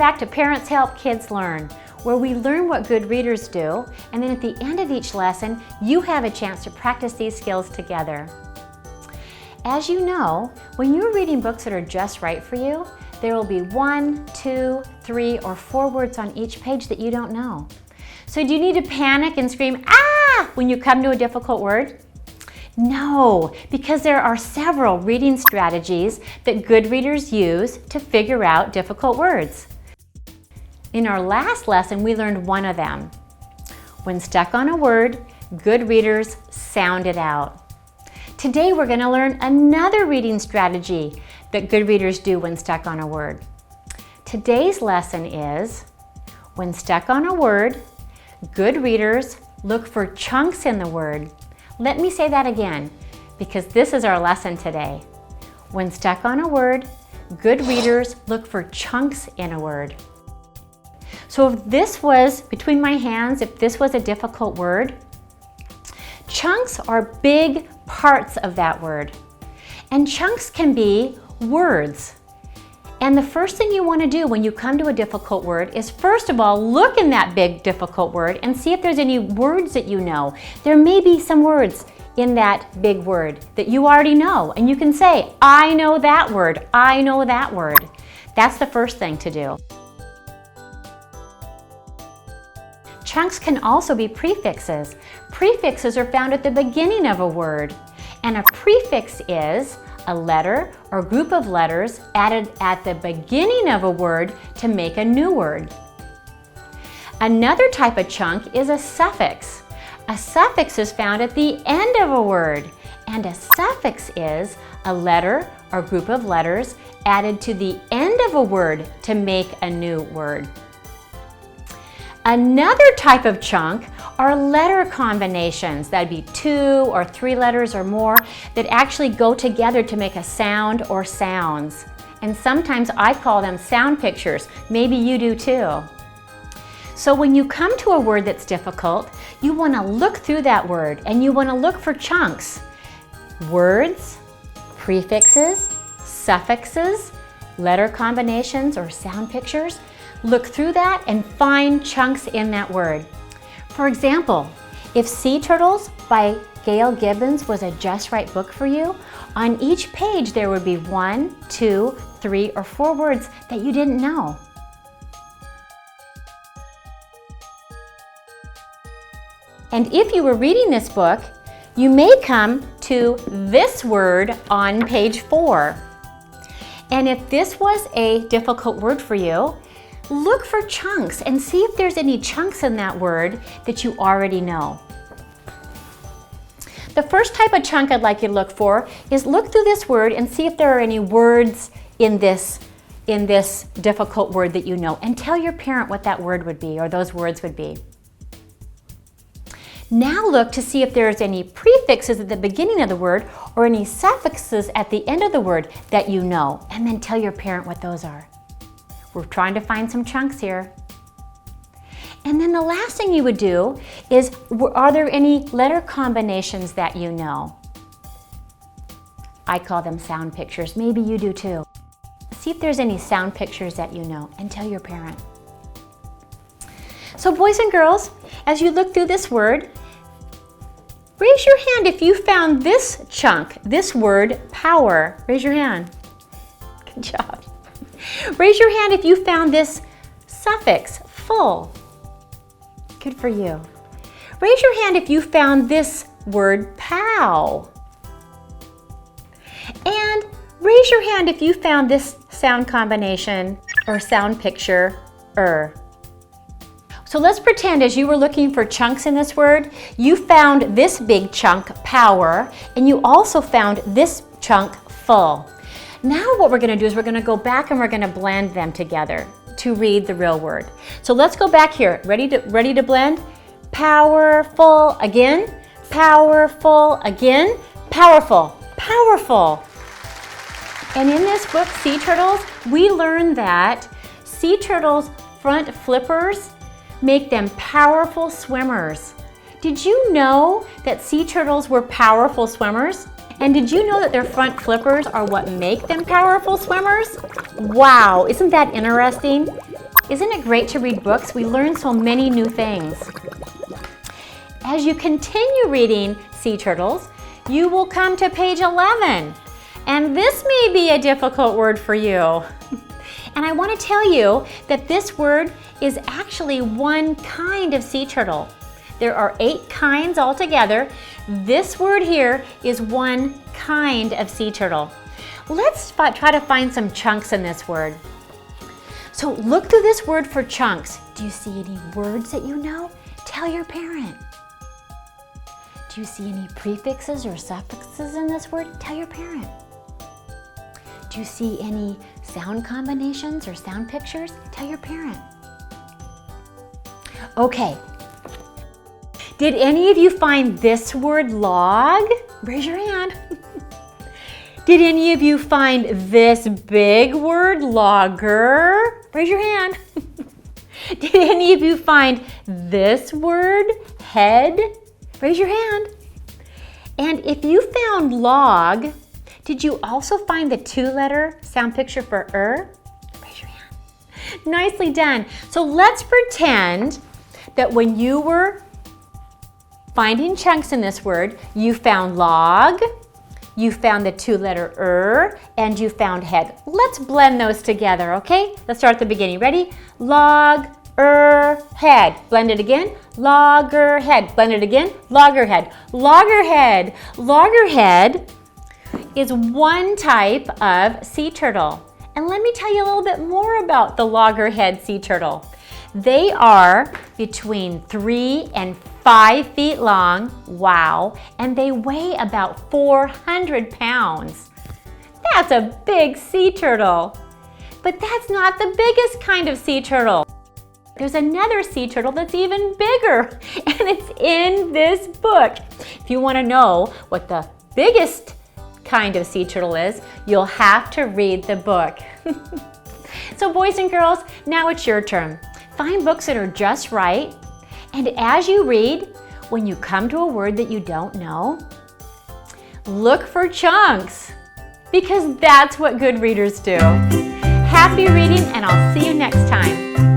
back to Parents Help Kids Learn, where we learn what good readers do, and then at the end of each lesson, you have a chance to practice these skills together. As you know, when you're reading books that are just right for you, there will be 1, 2, 3, or 4 words on each page that you don't know. So do you need to panic and scream, "Ah!" when you come to a difficult word? No, because there are several reading strategies that good readers use to figure out difficult words. In our last lesson, we learned one of them. When stuck on a word, good readers sound it out. Today, we're going to learn another reading strategy that good readers do when stuck on a word. Today's lesson is, when stuck on a word, good readers look for chunks in the word. Let me say that again, because this is our lesson today. When stuck on a word, good readers look for chunks in a word. So if this was, between my hands, if this was a difficult word, chunks are big parts of that word. And chunks can be words. And the first thing you want to do when you come to a difficult word is, first of all, look in that big difficult word and see if there's any words that you know. There may be some words in that big word that you already know, and you can say, "I know that word, I know that word." That's the first thing to do. Chunks can also be prefixes. Prefixes are found at the beginning of a word, and a prefix is a letter or group of letters added at the beginning of a word to make a new word. Another type of chunk is a suffix. A suffix is found at the end of a word, and a suffix is a letter or group of letters added to the end of a word to make a new word. Another type of chunk are letter combinations. That'd be 2 or 3 letters or more that actually go together to make a sound or sounds. And sometimes I call them sound pictures. Maybe you do too. So when you come to a word that's difficult, you want to look through that word and you want to look for chunks. Words, prefixes, suffixes, letter combinations or sound pictures. Look through that and find chunks in that word. For example, if Sea Turtles by Gail Gibbons was a just right book for you, on each page there would be 1, 2, 3, or 4 words that you didn't know. And if you were reading this book, you may come to this word on page 4. And if this was a difficult word for you, look for chunks and see if there's any chunks in that word that you already know. The first type of chunk I'd like you to look for is look through this word and see if there are any words in this difficult word that you know, and tell your parent what that word would be or those words would be. Now look to see if there's any prefixes at the beginning of the word or any suffixes at the end of the word that you know, and then tell your parent what those are. We're trying to find some chunks here. And then the last thing you would do is, are there any letter combinations that you know? I call them sound pictures. Maybe you do too. See if there's any sound pictures that you know and tell your parent. So boys and girls, as you look through this word, raise your hand if you found this chunk, this word, power. Raise your hand. Good job. Raise your hand if you found this suffix, full. Good for you. Raise your hand if you found this word, pow. And raise your hand if you found this sound combination or sound picture, So let's pretend as you were looking for chunks in this word, you found this big chunk, power, and you also found this chunk, full. Now what we're going to do is we're going to go back and we're going to blend them together to read the real word. So let's go back here. Ready to blend? Powerful again. Powerful again. Powerful. Powerful. And in this book, Sea Turtles, we learned that sea turtles' front flippers make them powerful swimmers. Did you know that sea turtles were powerful swimmers? And did you know that their front flippers are what make them powerful swimmers? Wow, isn't that interesting? Isn't it great to read books? We learn so many new things. As you continue reading sea turtles, you will come to page 11. And this may be a difficult word for you. And I want to tell you that this word is actually one kind of sea turtle. There are 8 kinds altogether. This word here is one kind of sea turtle. Let's try to find some chunks in this word. So look through this word for chunks. Do you see any words that you know? Tell your parent. Do you see any prefixes or suffixes in this word? Tell your parent. Do you see any sound combinations or sound pictures? Tell your parent. Okay. Did any of you find this word log? Raise your hand. Did any of you find this big word logger? Raise your hand. Did any of you find this word head? Raise your hand. And if you found log, did you also find the 2-letter sound picture for Raise your hand. Nicely done. So let's pretend that when you were finding chunks in this word, you found log, you found the 2-letter and you found head. Let's blend those together, okay? Let's start at the beginning. Ready? Log, head. Blend it again. Logger head. Blend it again. Loggerhead. Loggerhead. Loggerhead is one type of sea turtle. And let me tell you a little bit more about the loggerhead sea turtle. They are between 3 and 5 feet long, wow, and they weigh about 400 pounds. That's a big sea turtle. But that's not the biggest kind of sea turtle. There's another sea turtle that's even bigger, and it's in this book. If you want to know what the biggest kind of sea turtle is, you'll have to read the book. So boys and girls, now it's your turn. Find books that are just right, and as you read, when you come to a word that you don't know, look for chunks, because that's what good readers do. Happy reading, and I'll see you next time.